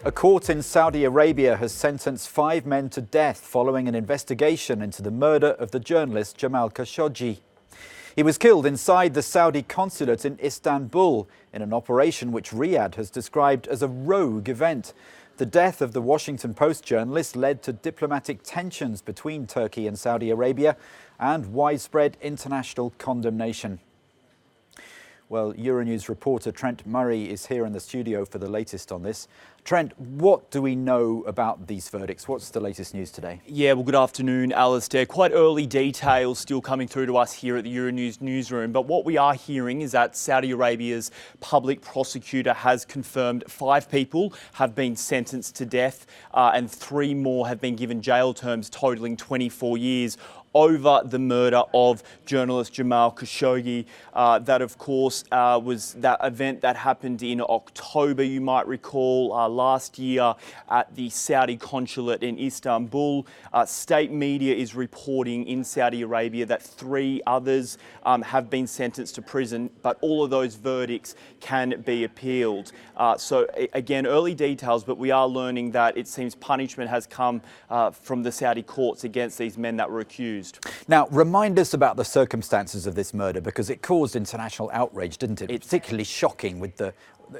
A court in Saudi Arabia has sentenced 5 men to death following an investigation into the murder of the journalist Jamal Khashoggi. He was killed inside the Saudi consulate in Istanbul in an operation which Riyadh has described as a rogue event. The death of the Washington Post journalist led to diplomatic tensions between Turkey and Saudi Arabia and widespread international condemnation. Well, Euronews reporter Trent Murray is here in the studio for the latest on this. Trent, what do we know about these verdicts? What's the latest news today? Yeah, well, good afternoon, Alistair. Quite early details still coming through to us here at the Euronews newsroom. But what we are hearing is that Saudi Arabia's public prosecutor has confirmed 5 people have been sentenced to death and 3 more have been given jail terms totalling 24 years over the murder of journalist Jamal Khashoggi. That, of course, was that event that happened in October, you might recall, last year at the Saudi consulate in Istanbul. State media is reporting in Saudi Arabia that 3 others have been sentenced to prison, but all of those verdicts can be appealed. So again, early details, but we are learning that it seems punishment has come from the Saudi courts against these men that were accused. Now, remind us about the circumstances of this murder, because it caused international outrage, didn't it? It's particularly shocking with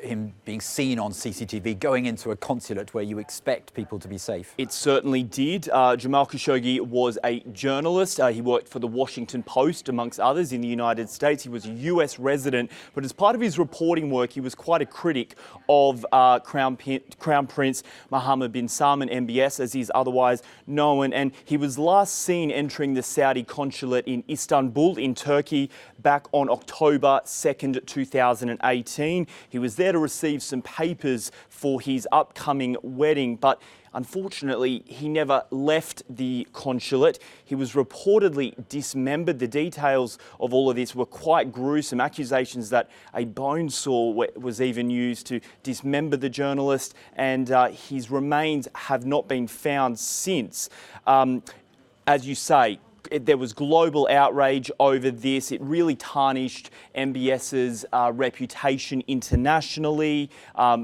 him being seen on CCTV going into a consulate where you expect people to be safe. It certainly did. Jamal Khashoggi was a journalist. He worked for the Washington Post, amongst others, in the United States. He was a US resident, but as part of his reporting work, he was quite a critic of Crown Prince Mohammed bin Salman, MBS, as he's otherwise known. And he was last seen entering the Saudi consulate in Istanbul, in Turkey, back on October 2nd, 2018. He was there to receive some papers for his upcoming wedding, but unfortunately, he never left the consulate. He was reportedly dismembered. The details of all of this were quite gruesome. Accusations that a bone saw was even used to dismember the journalist, and his remains have not been found since. As you say, there was global outrage over this. It really tarnished MBS's reputation internationally.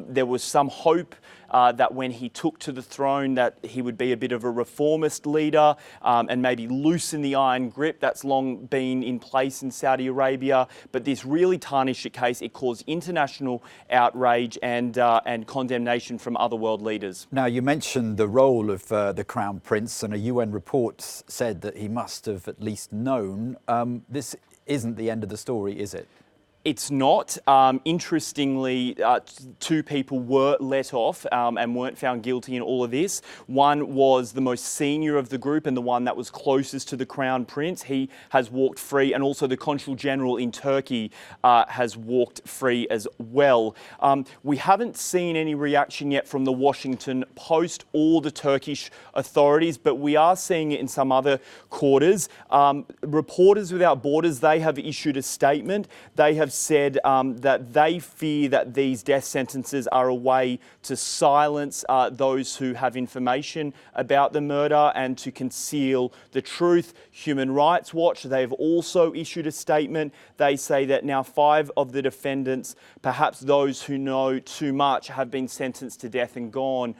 There was some hope that when he took to the throne that he would be a bit of a reformist leader and maybe loosen the iron grip that's long been in place in Saudi Arabia. But this really tarnished the case. It caused international outrage and condemnation from other world leaders. Now, you mentioned the role of the Crown Prince, and a UN report said that he must have at least known. This isn't the end of the story, is it? It's not. Interestingly, 2 people were let off and weren't found guilty in all of this. One was the most senior of the group and the one that was closest to the Crown Prince. He has walked free, and also the Consul General in Turkey has walked free as well. We haven't seen any reaction yet from the Washington Post or the Turkish authorities, but we are seeing it in some other quarters. Reporters Without Borders, they have issued a statement. They have said that they fear that these death sentences are a way to silence those who have information about the murder and to conceal the truth. Human Rights Watch, they've also issued a statement. They say that now 5 of the defendants, perhaps those who know too much, have been sentenced to death and gone.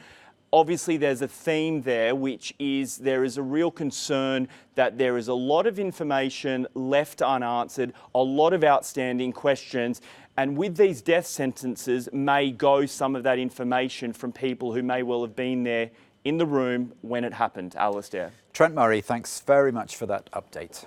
Obviously, there's a theme there, which is there is a real concern that there is a lot of information left unanswered, a lot of outstanding questions, and with these death sentences may go some of that information from people who may well have been there in the room when it happened. Alistair. Trent Murray, thanks very much for that update.